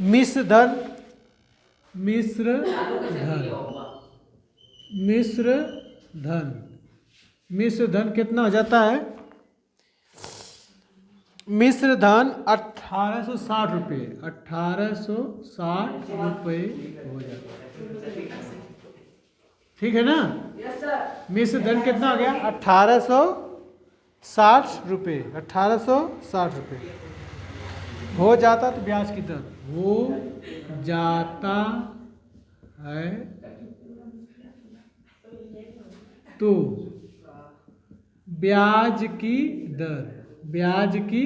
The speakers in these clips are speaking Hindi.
मिश्र धन, मिश्र धन, मिश्र धन, मिश्र धन कितना हो जाता है? मिश्र धन 1860 रुपये, 1860 रुपये हो जाता है। ठीक है ना? मिश्र धन कितना हो गया? 1860 रुपये, 1860 रुपये हो जाता। तो ब्याज की दर हो जाता है तो ब्याज की दर, ब्याज की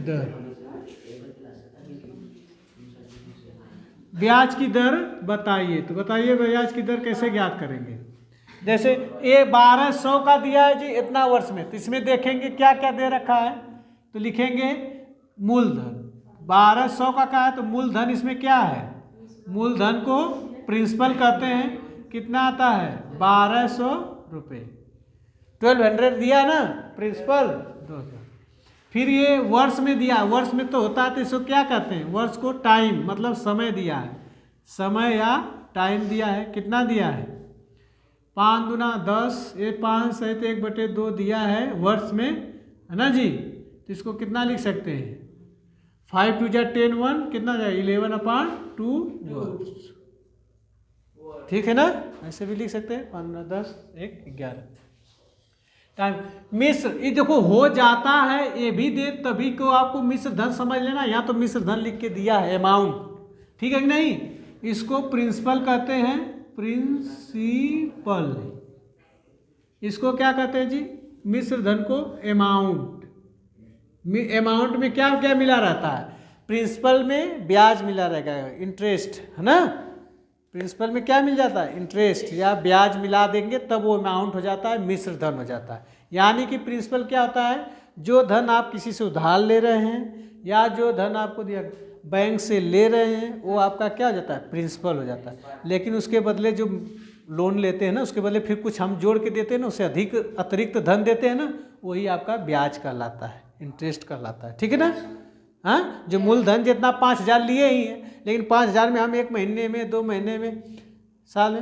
दर, ब्याज की दर बताइए। तो बताइए ब्याज की दर कैसे ज्ञात करेंगे? जैसे ये 1200 का दिया है जी इतना वर्ष में, तो इसमें देखेंगे क्या क्या दे रखा है, तो लिखेंगे मूलधन। 1200 का है तो मूलधन इसमें क्या है? मूलधन को प्रिंसिपल कहते हैं। कितना आता है? 1200 रुपये। 1200 दिया ना प्रिंसिपल 2000। फिर ये वर्ष में दिया, वर्ष में तो होता है तो इसको क्या कहते हैं? वर्ष को टाइम मतलब समय दिया है, समय या टाइम दिया है। कितना दिया है? 5 दूना 10, ये 5 सहित 1/2 दिया है वर्ष में, है ना जी? तो इसको कितना लिख सकते हैं? 5 2 10 1 कितना जाए? 11/2 वर्ष। ठीक है ना? ऐसे भी लिख सकते हैं 5 दूना 10 1 11 टाइम। मिश्र ये देखो हो जाता है, ये भी दे तभी को आपको मिश्र धन समझ लेना। यहाँ तो मिश्र धन लिख के दिया है अमाउंट, ठीक है कि नहीं? इसको प्रिंसिपल कहते हैं, प्रिंसिपल। इसको क्या कहते हैं जी? मिश्र धन को अमाउंट। अमाउंट में क्या क्या मिला रहता है? प्रिंसिपल में ब्याज मिला रहेगा, इंटरेस्ट, है ना? प्रिंसिपल में क्या मिल जाता है? इंटरेस्ट या ब्याज मिला देंगे तब वो अमाउंट हो जाता है, मिश्र धन हो जाता है। यानी कि प्रिंसिपल क्या होता है? जो धन आप किसी से उधार ले रहे हैं या जो धन आपको दिया बैंक से ले रहे हैं वो आपका क्या हो जाता है? प्रिंसिपल हो जाता है। लेकिन उसके बदले जो लोन लेते हैं ना, उसके बदले फिर कुछ हम जोड़ के देते हैं ना, उससे अधिक अतिरिक्त धन देते हैं ना, वही आपका ब्याज कहलाता है, इंटरेस्ट कहलाता है। ठीक है ना? हाँ, जो मूलधन जितना 5000 लिए ही हैं, लेकिन 5000 में हम 1 महीने में 2 महीने में साल में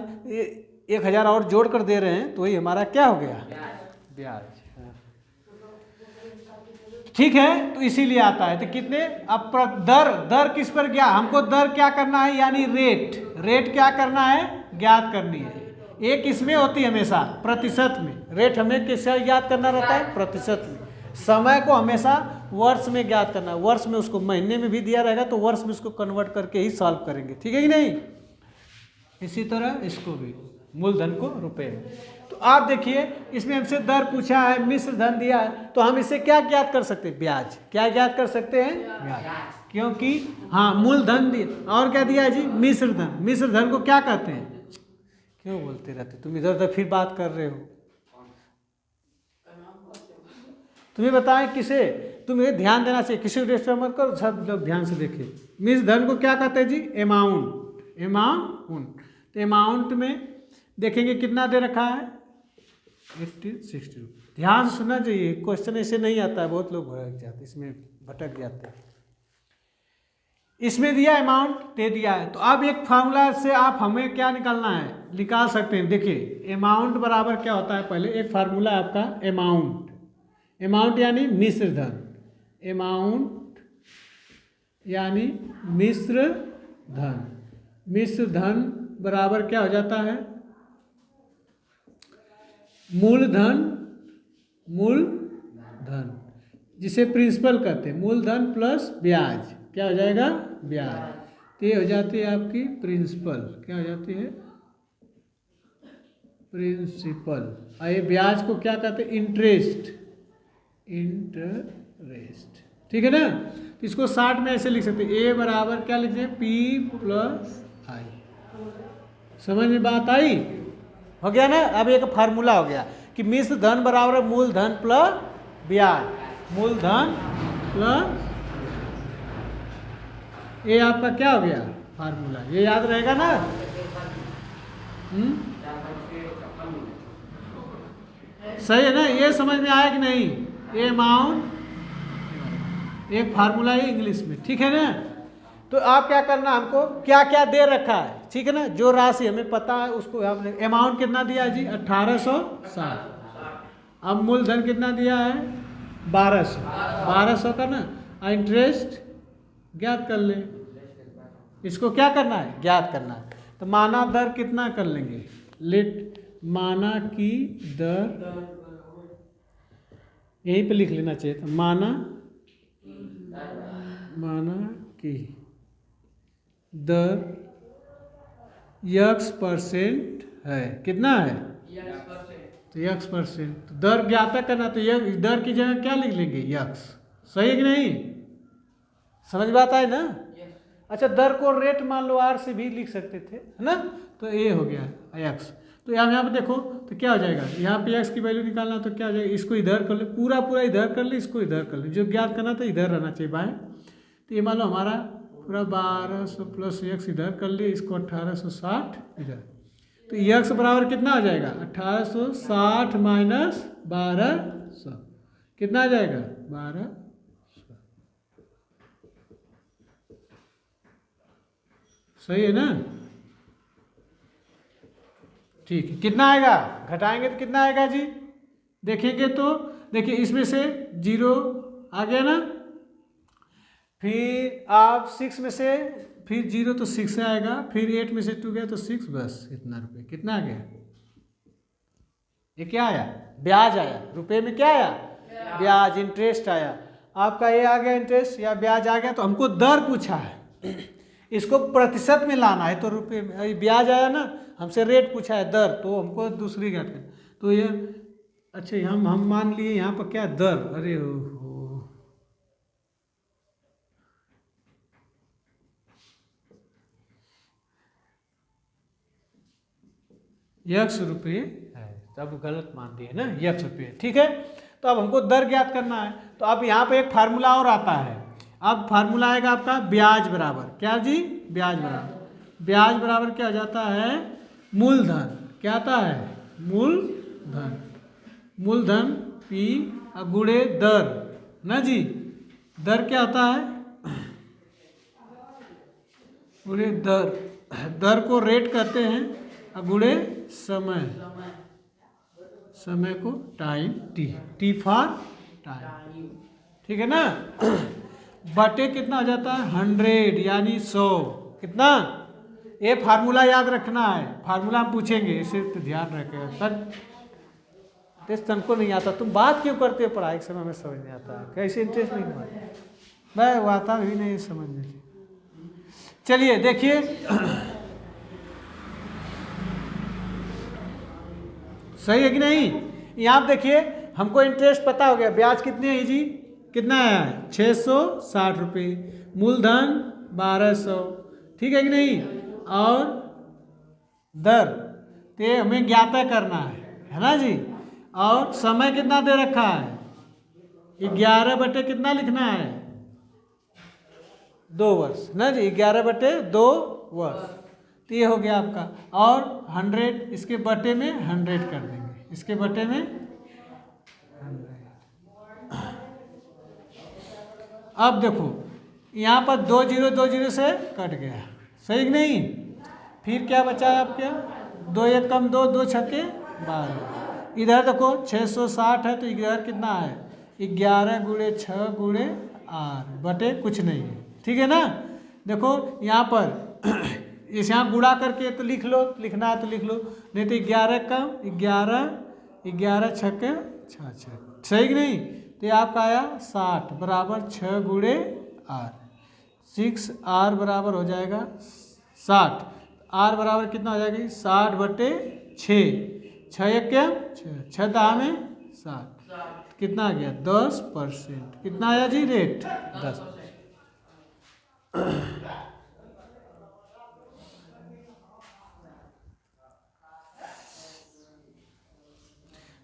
1000 और जोड़ कर दे रहे हैं, तो वही हमारा क्या हो गया? ब्याज। ठीक है, तो इसीलिए आता है। तो कितने? अब दर किस पर गया? हमको दर क्या करना है? यानी रेट क्या करना है? ज्ञात करनी है। एक इसमें होती है हमेशा प्रतिशत में। रेट हमें किससे ज्ञात करना रहता है? प्रतिशत में। समय को हमेशा वर्ष में ज्ञात करना है। वर्ष में उसको महीने में भी दिया रहेगा तो वर्ष में उसको कन्वर्ट करके ही सॉल्व करेंगे। ठीक है कि नहीं? इसी तरह इसको भी मूलधन को रुपए में। तो आप देखिए इसमें हमसे दर पूछा है, मिश्र धन दिया है, तो हम इससे क्या ज्ञात कर सकते हैं? ब्याज। क्या ज्ञात कर सकते हैं? ब्याज। क्योंकि हाँ मूलधन दिया और क्या दिया है जी? मिश्र धन। मिश्र धन को क्या कहते हैं? क्यों बोलते रहते तुम? इधर उधर फिर बात कर रहे हो। तुम्हें बताएं किसे? तुम्हें ध्यान देना चाहिए, किसी को डिस्टर्ब मत करो, सब लोग ध्यान से देखिए। मिश्र धन को क्या कहते हैं जी? अमाउंट। अमाउंट। तो अमाउंट में देखेंगे कितना दे रखा है? 60 ध्यान से सुनना चाहिए, क्वेश्चन ऐसे नहीं आता है, बहुत लोग भटक जाते हैं, इसमें भटक जाते हैं। इसमें दिया अमाउंट दे दिया है, तो अब एक फार्मूला से आप हमें क्या निकालना है? निकाल सकते हैं। देखिए अमाउंट बराबर क्या होता है? पहले एक फार्मूला आपका अमाउंट। अमाउंट यानी मिश्र धन। अमाउंट यानी मिश्र धन। मिश्र धन बराबर क्या हो जाता है? मूलधन, मूलधन जिसे प्रिंसिपल कहते हैं, मूलधन प्लस ब्याज। क्या हो जाएगा? ब्याज। तो ये हो जाती है आपकी प्रिंसिपल। क्या हो जाती है? प्रिंसिपल। और ये ब्याज को क्या कहते हैं? इंटरेस्ट। इंटरेस्ट। ठीक है ना? तो इसको 60 में ऐसे लिख सकते हैं, ए बराबर क्या लिखते हैं? पी प्लस आई। समझ में बात आई? हो गया ना? अब एक फार्मूला हो गया कि मिश्र धन बराबर मूलधन प्लस ब्याज। मूलधन प्लस, ये आपका क्या हो गया? फार्मूला। ये याद रहेगा ना? सही है ना? ये समझ में आया कि नहीं? अमाउंट, एक फार्मूला है इंग्लिश में, ठीक है ना। तो आप क्या करना, हमको क्या क्या दे रखा है, ठीक है ना, जो राशि हमें पता है उसको आपने, अमाउंट कितना दिया है जी 1860, अब मूलधन कितना दिया है 1200 का ना, इंटरेस्ट ज्ञात कर ले, इसको क्या करना है ज्ञात करना है। तो माना दर कितना कर लेंगे, लेट माना की दर, यहीं पे लिख लेना चाहिए था, माना की दर x% है, कितना है तो x%, तो दर ज्ञात करना, तो ये दर की जगह क्या लिख लेंगे x, सही है कि नहीं, समझ बात आए ना। अच्छा, दर को रेट मान लो r से भी लिख सकते थे, है ना, तो ये हो गया x। तो यहाँ पे देखो तो क्या हो जाएगा, यहाँ पे x की वैल्यू निकालना, तो क्या हो जाएगा, इसको इधर कर ले, पूरा इधर कर ले, इसको इधर कर ले, जो ज्ञात करना था इधर रहना चाहिए बाएं। तो ये मान लो हमारा पूरा 1200 प्लस x इधर कर लिए, इसको 1860 इधर, तो x बराबर कितना हो जाएगा 1860 माइनस 1200, कितना आ जाएगा 1200, सही है ना, ठीक है। कितना आएगा, घटाएंगे तो कितना आएगा जी, देखेंगे तो देखिए इसमें से 0 आ गया ना, फिर आप 6 में से फिर 0 तो 6 आएगा, फिर 8 में से 2 गया तो 6, बस इतना रुपये, कितना आ गया, ये क्या आया ब्याज आया, रुपए में क्या आया ब्याज, इंटरेस्ट आया, आपका ये आ गया इंटरेस्ट या ब्याज आ गया। तो हमको दर पूछा है, इसको प्रतिशत में लाना है, तो रुपये में ब्याज आया ना, हमसे रेट पूछा है दर, तो हमको दूसरी घट है, तो ये अच्छा हम मान लिए यहाँ पर क्या दर, अरे हो x रुपये है, तब गलत मान दिए ना, x रुपये, ठीक है। तो अब हमको दर ज्ञात करना है, तो अब यहाँ पे एक फार्मूला और आता है, अब फार्मूला आएगा आपका ब्याज बराबर क्या जी, ब्याज बराबर क्या हो जाता है मूलधन, क्या आता है मूलधन P गुणे दर ना जी, दर क्या आता है गुणे दर को रेट कहते हैं, गुणे समय को टाइम, टी फॉर टाइम, ठीक है ना, बटे कितना हो जाता है 100 यानी 100, कितना, ये फार्मूला याद रखना है, फार्मूला हम पूछेंगे, इसे तो ध्यान रखेगा, तक तनको नहीं आता, तुम बात क्यों करते हो पढ़ाई के समय में, समझ नहीं आता है, कैसे इंटरेस्ट नहीं हुआ, मैं वो आता भी नहीं समझने। चलिए देखिए सही है कि नहीं, यहाँ देखिए हमको इंटरेस्ट पता हो गया, ब्याज कितने है जी, कितना आया है 660 रुपये, मूलधन 1200, ठीक है कि नहीं, और दर तो हमें ज्ञात करना है ना जी, और समय कितना दे रखा है 11 बटे कितना लिखना है 2 वर्ष ना जी, 11/2 वर्ष, तो ये हो गया आपका, और 100 इसके बटे में 100 कर देंगे, इसके बटे में 100। अब देखो यहाँ पर 2 0 से कट गया, सही कि नहीं, फिर क्या बचा है आपके 2 1 कम 2 2 छक्के 12, इधर देखो 660 है, तो इधर कितना है 11 गुणे 6 गुणे 8 बटे कुछ नहीं है, ठीक है ना। देखो यहाँ पर इस यहाँ गुणा करके तो लिख लो, लिखना है तो लिख लो, नहीं तो 11 कम 11 छक्के 6, सही कि नहीं, तो आपका आया 60 बराबर 6 गुणे 8, 6 R बराबर हो जाएगा 60, R बराबर कितना हो जाएगी 60 बटे 6, 6 क्या 6 दाह में 60, कितना आ गया 10%, कितना आया जी रेट 10।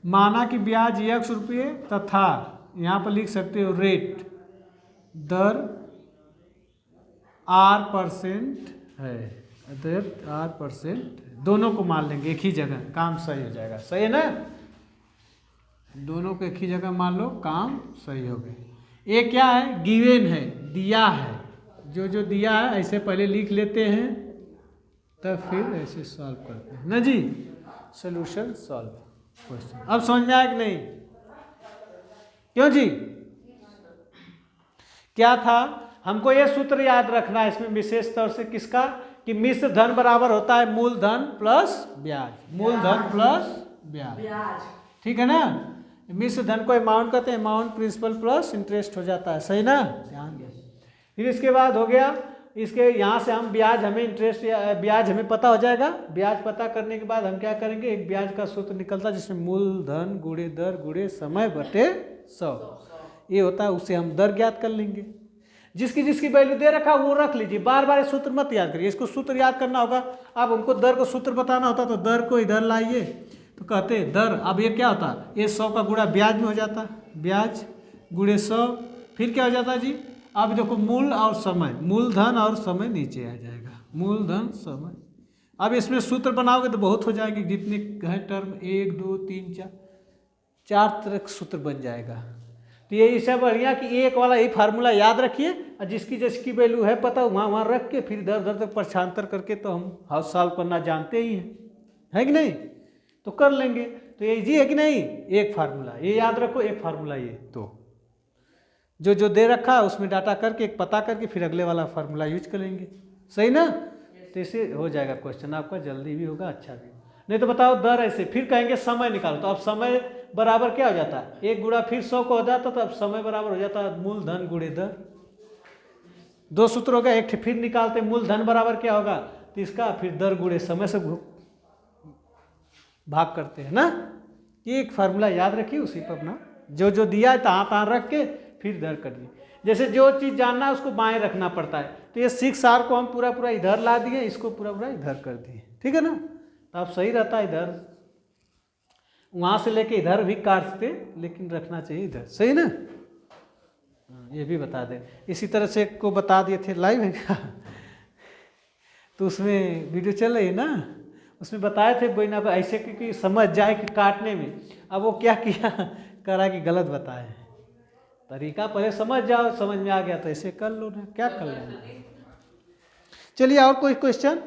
माना कि ब्याज x रुपये तथा यहाँ पर लिख सकते हो रेट दर R% है, दर R%, दोनों को मान लेंगे एक ही जगह, काम सही हो जाएगा, सही है ना। दोनों को एक ही जगह मान लो, काम सही हो गए। ये क्या है, गिवन है, दिया है, जो जो दिया है ऐसे पहले लिख लेते हैं, तब फिर ऐसे सॉल्व करते हैं ना जी। सोल्यूशन सॉल्व क्वेश्चन अब समझ में आया कि नहीं? क्यों जी? क्या था, हमको ये सूत्र याद रखना है इसमें विशेष तौर से, किसका, कि मिश्र धन बराबर होता है मूलधन प्लस ब्याज, मूलधन प्लस ब्याज, ठीक है ना। मिश्र धन को अमाउंट कहते हैं, अमाउंट प्रिंसिपल प्लस इंटरेस्ट हो जाता है, सही ना, ध्यान दें। फिर इसके बाद हो गया, इसके यहाँ से हम ब्याज, हमें इंटरेस्ट ब्याज हमें पता हो जाएगा। ब्याज पता करने के बाद हम क्या करेंगे, एक ब्याज का सूत्र निकलता है जिसमें मूलधन गुणे दर गुणे समय बटे 100 ये होता है, उससे हम दर ज्ञात कर लेंगे। जिसकी जिसकी वैल्यू दे रखा वो रख लीजिए, बार बार सूत्र मत याद करिए, इसको सूत्र याद करना होगा। अब हमको दर को सूत्र बताना होता तो दर को इधर लाइए, तो कहते हैं दर, अब ये क्या होता, ये 100 का गुणा ब्याज में हो जाता, ब्याज गुणे 100, फिर क्या हो जाता है जी, अब देखो मूल और समय, मूलधन और समय नीचे आ जाएगा, मूलधन समय। अब इसमें सूत्र बनाओगे तो बहुत हो जाएगी, जितने हैं टर्म 1 2 3 4 तरह का सूत्र बन जाएगा। तो ये इससे बढ़िया कि एक वाला यही फार्मूला याद रखिए, और जिसकी जिसकी वैल्यू है पता वहाँ रख के फिर इधर उधर तक प्रशांतर करके तो हम हाउस सॉल्व करना जानते ही हैं, है कि नहीं, तो कर लेंगे। तो ये इजी है कि नहीं, एक फार्मूला ये याद रखो, एक फार्मूला ये, तो जो जो दे रखा है उसमें डाटा करके एक पता करके फिर अगले वाला फार्मूला यूज करेंगे, सही ना। तो इससे हो जाएगा क्वेश्चन आपका, जल्दी भी होगा, अच्छा भी। नहीं तो बताओ दर ऐसे, फिर कहेंगे समय निकालो, तो अब समय बराबर क्या हो जाता है, एक गुणा फिर 100 को हो जाता, तो अब समय बराबर हो जाता है मूलधन गुणे दर। दो सूत्र हो गया, एक फिर निकालते मूलधन बराबर क्या होगा, तो इसका फिर दर गुणे समय से भाग करते हैं ना। ये एक फार्मूला याद रखिए, उसी पर अपना जो जो दिया है तहाँ तहाँ रख के फिर दर करिए। जैसे जो चीज़ जानना है उसको बाएं रखना पड़ता है, तो ये 6R को हम पूरा पूरा इधर ला दिए, इसको पूरा पूरा इधर कर दिए, ठीक है ना। तो अब सही रहता है, इधर वहाँ से लेके इधर भी काटते, लेकिन रखना चाहिए इधर, सही ना। ये भी बता दें, इसी तरह से को बता दिए थे, लाइव है क्या तो उसमें वीडियो चल रही है ना, उसमें बताए थे कोई ना ऐसे कि समझ जाए कि काटने में। अब वो क्या किया, करा कि गलत बताए, तरीका पहले समझ जाओ, समझ में आ गया तो ऐसे कर लो ना, क्या कर लेना। चलिए और कोई क्वेश्चन।